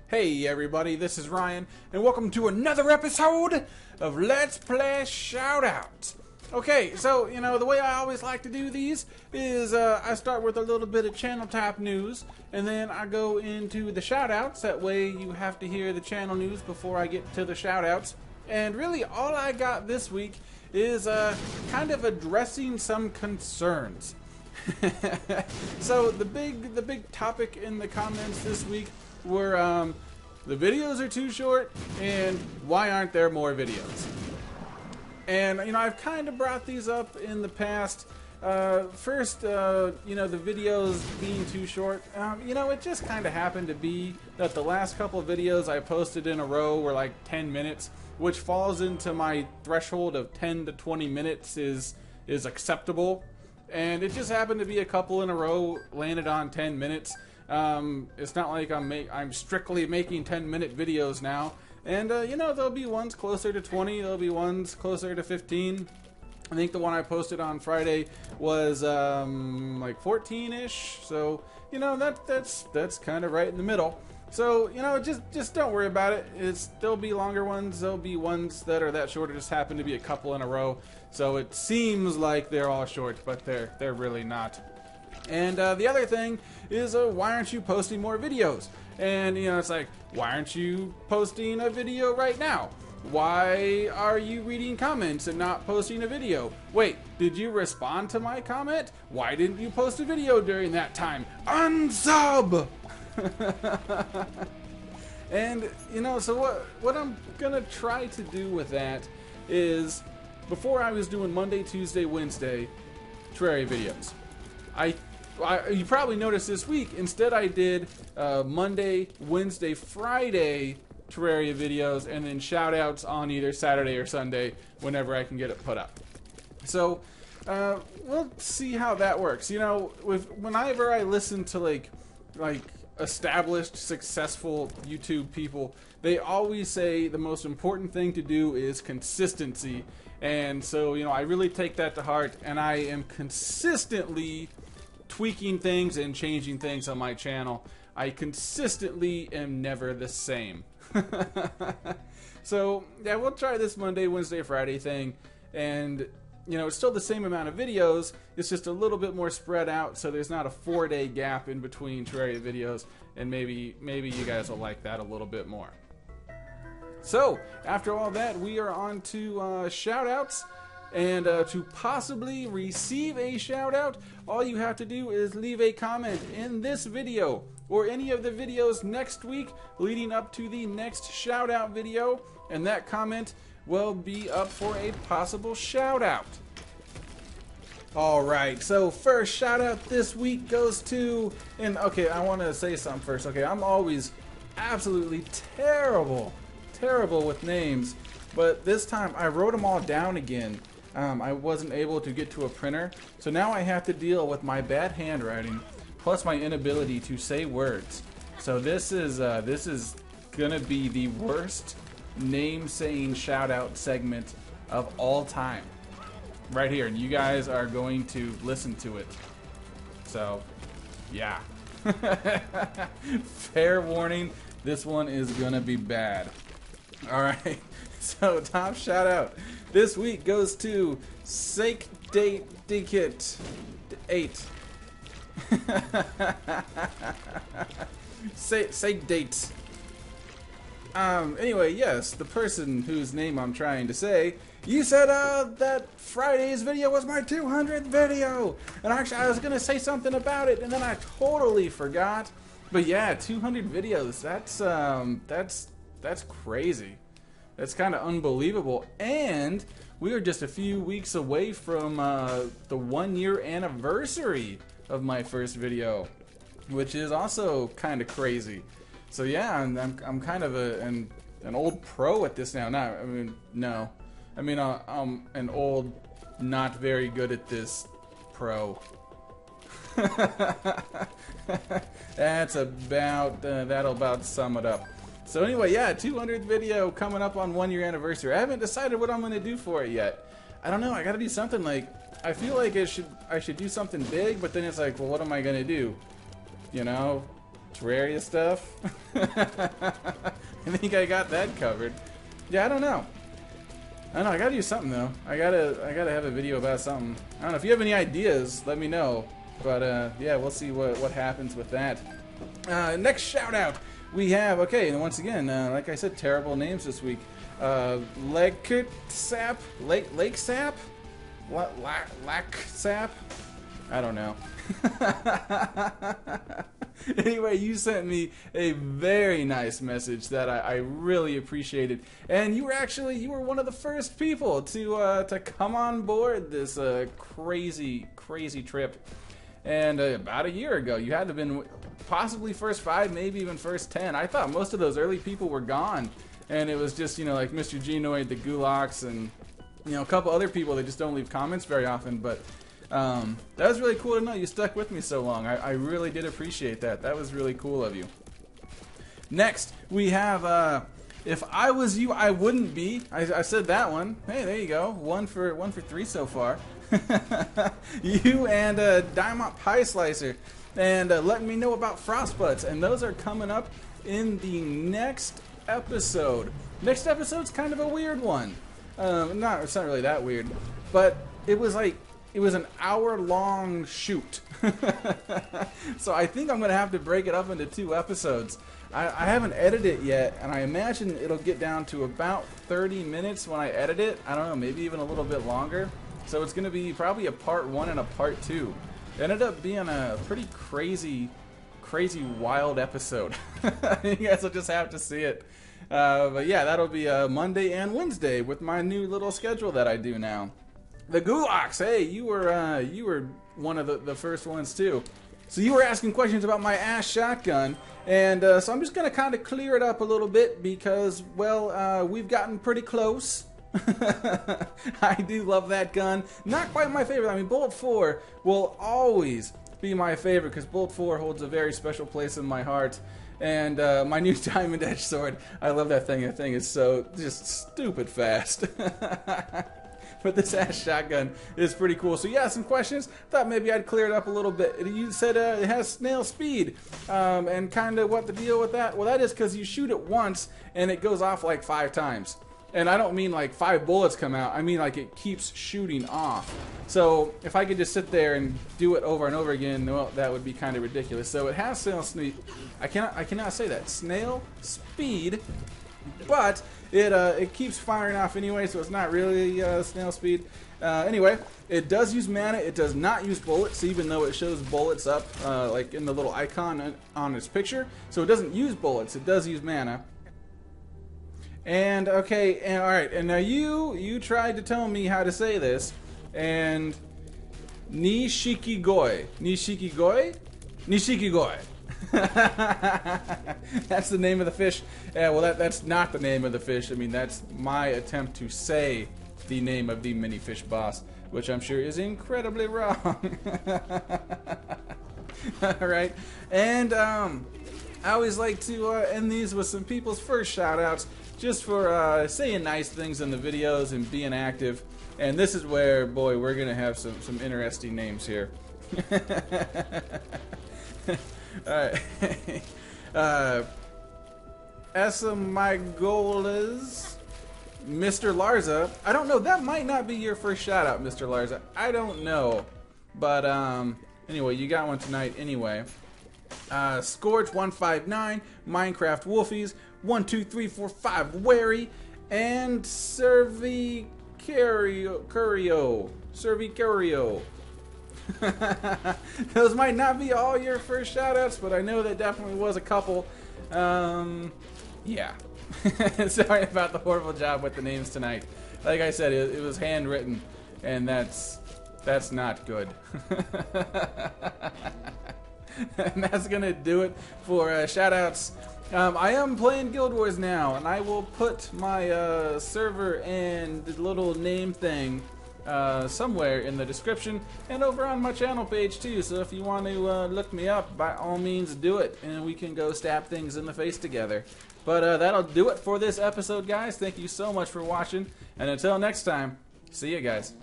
Hey everybody, this is Ryan, and welcome to another episode of Let's Play Shoutouts. Okay, so, the way I always like to do these is I start with a little bit of channel tap news, and then I go into the shoutouts. That way you have to hear the channel news before I get to the shoutouts. And really, all I got this week is kind of addressing some concerns. So the big topic in the comments this week were the videos are too short and why aren't there more videos? And I've kind of brought these up in the past. First, the videos being too short. It just kind of happened to be that the last couple of videos I posted in a row were like 10 minutes, which falls into my threshold of 10 to 20 minutes is acceptable. And it just happened to be a couple in a row landed on 10 minutes. It's not like I'm strictly making 10-minute videos now. And, there'll be ones closer to 20, there'll be ones closer to 15. I think the one I posted on Friday was, like 14-ish. So, that's kind of right in the middle. So, just don't worry about it. There'll be longer ones, there'll be ones that are that short. It just happen to be a couple in a row. So it seems like they're all short, but they're really not. And the other thing is, why aren't you posting more videos? And, it's like, why aren't you posting a video right now? Why are you reading comments and not posting a video? Wait, did you respond to my comment? Why didn't you post a video during that time? Unsub! And, so what I'm gonna try to do with that is, before I was doing Monday, Tuesday, Wednesday Terraria videos, you probably noticed this week, instead I did Monday, Wednesday, Friday Terraria videos, and then shoutouts on either Saturday or Sunday whenever I can get it put up. So, we'll see how that works. Whenever I listen to like established, successful YouTube people, they always say the most important thing to do is consistency. And so, I really take that to heart, and I am consistently tweaking things and changing things on my channel. I consistently am never the same. So, yeah, we'll try this Monday, Wednesday, Friday thing. And, it's still the same amount of videos. It's just a little bit more spread out, so there's not a 4-day gap in between Terraria videos. And maybe you guys will like that a little bit more. So, after all that, we are on to shoutouts. And to possibly receive a shout-out, all you have to do is leave a comment in this video or any of the videos next week leading up to the next shout-out video, and that comment will be up for a possible shout-out. Alright, so first shout-out this week goes to... And, okay, I want to say something first. Okay, I'm always absolutely terrible with names, but this time I wrote them all down again. I wasn't able to get to a printer, so now I have to deal with my bad handwriting, plus my inability to say words. So this is gonna be the worst name-saying shout-out segment of all time, right here, and you guys are going to listen to it. So, yeah. Fair warning, this one is gonna be bad. All right. So, top shout out this week goes to Sake Date Dikit 8. Sake Dates. Anyway, yes, the person whose name I'm trying to say, you said that Friday's video was my 200th video, and actually I was gonna say something about it, and then I totally forgot. But yeah, 200 videos. That's crazy. That's kind of unbelievable, and we are just a few weeks away from the 1-year anniversary of my first video, which is also kind of crazy. So yeah, I'm kind of an old pro at this now. I'm an old, not very good at this pro. That's about that'll about sum it up. So anyway, yeah, 200th video coming up on 1-year anniversary. I haven't decided what I'm going to do for it yet. I don't know. I got to do something like, I feel like I should do something big, but then it's like, well, what am I going to do? Terraria stuff. I think I got that covered. Yeah, I don't know. I gotta do something though. I gotta have a video about something. I don't know if you have any ideas, let me know. But yeah, we'll see what happens with that. Next shout out we have, okay, and once again, like I said, terrible names this week. Lake Sap, Lack Sap. I don't know. Anyway, you sent me a very nice message that I really appreciated, and you were one of the first people to come on board this crazy trip. And about a year ago, you had to have been possibly first 5, maybe even first 10. I thought most of those early people were gone, and it was just, you know, like Mr. Genoid, the Gulags, and, you know, a couple other people that just don't leave comments very often. But that was really cool to know you stuck with me so long. I really did appreciate that. That was really cool of you. Next, we have if I was you, I wouldn't be. I said that one. Hey, there you go. One for 3 so far. You and Diamond Pie Slicer, and letting me know about Frostbutts, and those are coming up in the next episode. Next episode's kind of a weird one. It's not really that weird, but it was an hour-long shoot. So I think I'm gonna have to break it up into 2 episodes. I haven't edited it yet, and I imagine it'll get down to about 30 minutes when I edit it. I don't know, maybe even a little bit longer. So it's going to be probably a part 1 and a part 2. It ended up being a pretty crazy, wild episode. You guys will just have to see it. But yeah, that'll be Monday and Wednesday with my new little schedule that I do now. The Gulags, hey, you were one of the first ones too. So you were asking questions about my ass shotgun, and so I'm just going to kind of clear it up a little bit because, well, we've gotten pretty close. I do love that gun. Not quite my favorite. I mean, Bullet 4 will always be my favorite because Bullet 4 holds a very special place in my heart. And my new Diamond Edge sword, I love that thing. That thing is so just stupid fast. But this ass shotgun is pretty cool. So yeah, some questions. Thought maybe I'd clear it up a little bit. You said it has snail speed, and kind of what the deal with that? Well, that is because you shoot it once and it goes off like 5 times. And I don't mean like 5 bullets come out. I mean like it keeps shooting off. So if I could just sit there and do it over and over again, well, that would be kind of ridiculous. So it has snail speed. I cannot say that. Snail speed, but it keeps firing off anyway, so it's not really snail speed. Anyway, it does use mana. It does not use bullets, even though it shows bullets up like in the little icon on its picture. So it doesn't use bullets. It does use mana. And okay, and all right, and now you tried to tell me how to say this, and Nishikigoi, that's the name of the fish. Well, that's not the name of the fish. I mean, that's my attempt to say the name of the mini fish boss, which I'm sure is incredibly wrong. All right, and I always like to end these with some people's first shout-outs, just for saying nice things in the videos and being active. And this is where, boy, we're going to have some interesting names here. Alright. Esamigolas, Mr. Larza. I don't know, that might not be your first shout out, Mr. Larza. I don't know. But anyway, you got one tonight anyway. Scourge159, Minecraft Wolfies, 1, 2, 3, 4, 5, Wary, and Servicario. Those might not be all your first shoutouts, but I know that definitely was a couple. Yeah. Sorry about the horrible job with the names tonight. Like I said, it was handwritten, and that's not good. And that's gonna do it for shoutouts. I am playing Guild Wars now, and I will put my server and the little name thing somewhere in the description and over on my channel page too. So if you want to look me up, by all means do it, and we can go stab things in the face together. But that'll do it for this episode, guys. Thank you so much for watching, and until next time, see you guys.